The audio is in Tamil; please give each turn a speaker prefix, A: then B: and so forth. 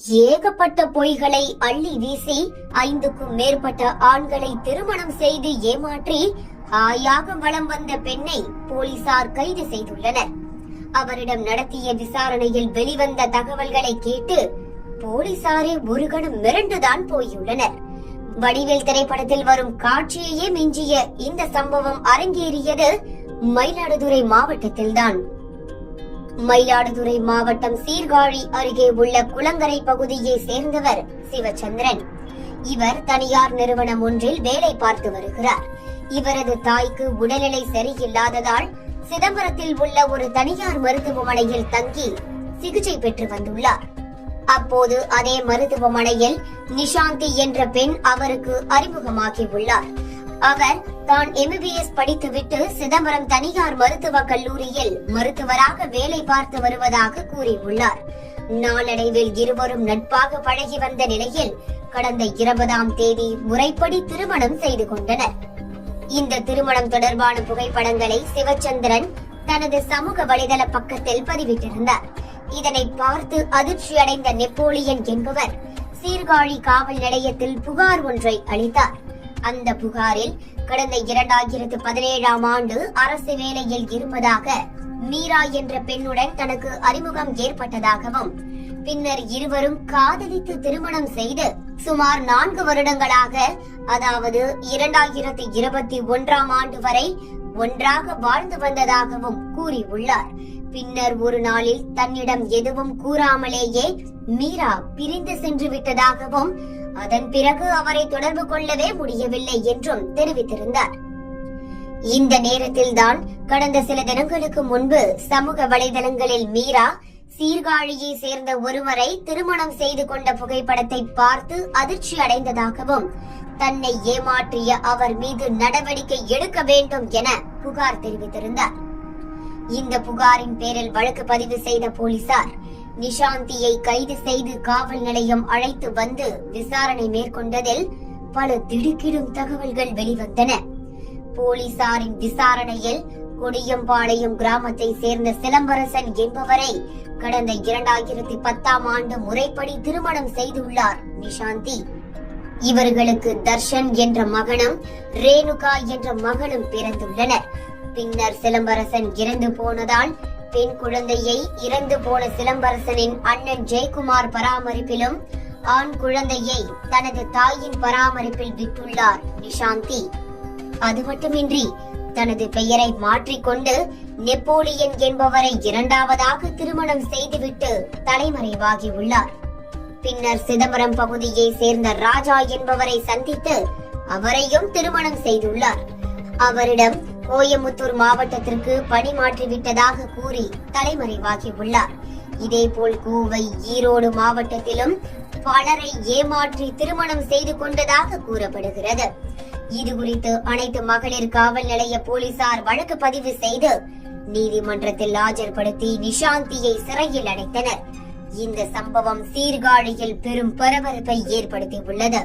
A: ஏகப்பட்ட பொய்களை அள்ளி வீசி 5க்கும் மேற்பட்ட ஆண்களை திருமணம் செய்து ஏமாற்றி ஆயாக வலம் வந்த பெண்ணை போலீசார் கைது செய்துள்ளனர். அவரிடம் நடத்திய விசாரணையில் வெளிவந்த தகவல்களை கேட்டு போலீசாரே ஒரு கணம் மிரண்டுதான் போயுள்ளனர். வடிவேல் திரைப்படத்தில் வரும் காட்சியையே மிஞ்சிய இந்த சம்பவம் அரங்கேறியது மயிலாடுதுறை மாவட்டத்தில்தான். மயிலாடுதுறை மாவட்டம் சீர்காழி அருகே உள்ள குளங்கரை பகுதியை சேர்ந்தவர் சிவச்சந்திரன். இவர் தனியார் நிறுவனம் ஒன்றில் வேலை பார்த்து வருகிறார். இவரது தாய்க்கு உடல்நிலை சரியில்லாததால் சிதம்பரத்தில் உள்ள ஒரு தனியார் மருத்துவமனையில் தங்கி சிகிச்சை பெற்று வந்துள்ளார். அப்போது அதே மருத்துவமனையில் நிஷாந்தி என்ற பெண் அவருக்கு அறிமுகமாகி உள்ளார். அவர் தான் MBBS படித்துவிட்டு சிதம்பரம் தனியார் மருத்துவக் கல்லூரியில் மருத்துவராக வேலை பார்த்து வருவதாக கூறியுள்ளார். நாளடைவில் இருவரும் நட்பாக பழகி வந்த நிலையில் கடந்த 20ஆம் தேதி முறைப்படி திருமணம் செய்து கொண்டனர். இந்த திருமணம் தொடர்பான புகைப்படங்களை சிவச்சந்திரன் தனது சமூக வலைதள பக்கத்தில் பதிவிட்டிருந்தார். இதனை பார்த்து அதிர்ச்சி அடைந்த நெப்போலியன் என்பவர் சீர்காழி காவல் நிலையத்தில் புகார் ஒன்றை அளித்தார். அந்த புகாரில் கடந்த 2017ஆம் ஆண்டு அரசு வேலையில் இருப்பதாக மீரா என்ற பெண்ணுடன் தனக்கு அறிமுகம் ஏற்பட்டதாகவும், பின்னர் இருவரும் காதலித்து திருமணம் செய்து சுமார் 4 வருடங்களாக, அதாவது 2021ஆம் ஆண்டு வரை ஒன்றாக வாழ்ந்து வந்ததாகவும் கூறியுள்ளார். பின்னர் ஒரு நாளில் தன்னிடம் எதுவும் கூறாமலேயே மீரா பிரிந்து சென்று விட்டதாகவும், அதன் பிறகு அவரை தொடர்பு கொள்ளவே முடியவில்லை என்றும் தெரிவித்திருந்தார். இந்த நேரத்தில் தான் கடந்த சில தினங்களுக்கு முன்பு சமூக வலைதளங்களில் மீரா சீர்காழியை சேர்ந்த ஒருவரை திருமணம் செய்து கொண்ட புகைப்படத்தை பார்த்து அதிர்ச்சி அடைந்ததாகவும், தன்னை ஏமாற்றிய அவர் மீது நடவடிக்கை எடுக்க வேண்டும் என புகார் தெரிவித்திருந்தார். இந்த புகாரின் பேரில் வழக்கு பதிவு செய்த போலீசார் நிஷாந்தியை கைது செய்து காவல் நிலையம் அழைத்து வந்து விசாரணை மேற்கொண்டதில் பல திடுக்கிடும் தகவல்கள் வெளிவந்தன. போலீசாரின் விசாரணையில் கொடியம்பாளையம் கிராமத்தை சேர்ந்த சிலம்பரசன் என்பவரை கடந்த 2010ஆம் ஆண்டு முறைப்படி திருமணம் செய்துள்ளார் நிஷாந்தி. இவர்களுக்கு தர்ஷன் என்ற மகனும் ரேணுகா என்ற மகளும் பிறந்துள்ளனர். பின்னர் சிலம்பரசன் இறந்து போனதால் பெண் குழந்தையை இறந்து போன சிலம்பரசனின் அண்ணன் ஜெயக்குமார் பராமரிப்பிலும், ஆண் குழந்தையை தனது தாயின் பராமரிப்பில் விட்டுள்ளார் நிஷாந்தி. அது மட்டுமின்றி தனது பெயரை மாற்றிக்கொண்டு நெப்போலியன் என்பவரை 2வதாக திருமணம் செய்துவிட்டு தலைமறைவாகி உள்ளார். பின்னர் சிதம்பரம் பகுதியை சேர்ந்த ராஜா என்பவரை சந்தித்து அவரையும் திருமணம் செய்துள்ளார். அவரிடம் கோயமுத்தூர் மாவட்டத்திற்கு பணி மாற்றிவிட்டதாக கூறி தலைமறைவாகி உள்ளார். இதேபோல் கோவை, ஈரோடு மாவட்டத்திலும் பலரை ஏமாற்றி திருமணம் செய்து கொண்டதாக கூறப்படுகிறது. இது குறித்து அனைத்து மகளிர் காவல் நிலைய போலீசார் வழக்கு பதிவு செய்து நீதிமன்றத்தில் ஆஜர்படுத்தி நிஷாந்தியை சிறையில் அடைத்தனர். இந்த சம்பவம் சீர்காழியில் பெரும் பரபரப்பை ஏற்படுத்தியுள்ளது.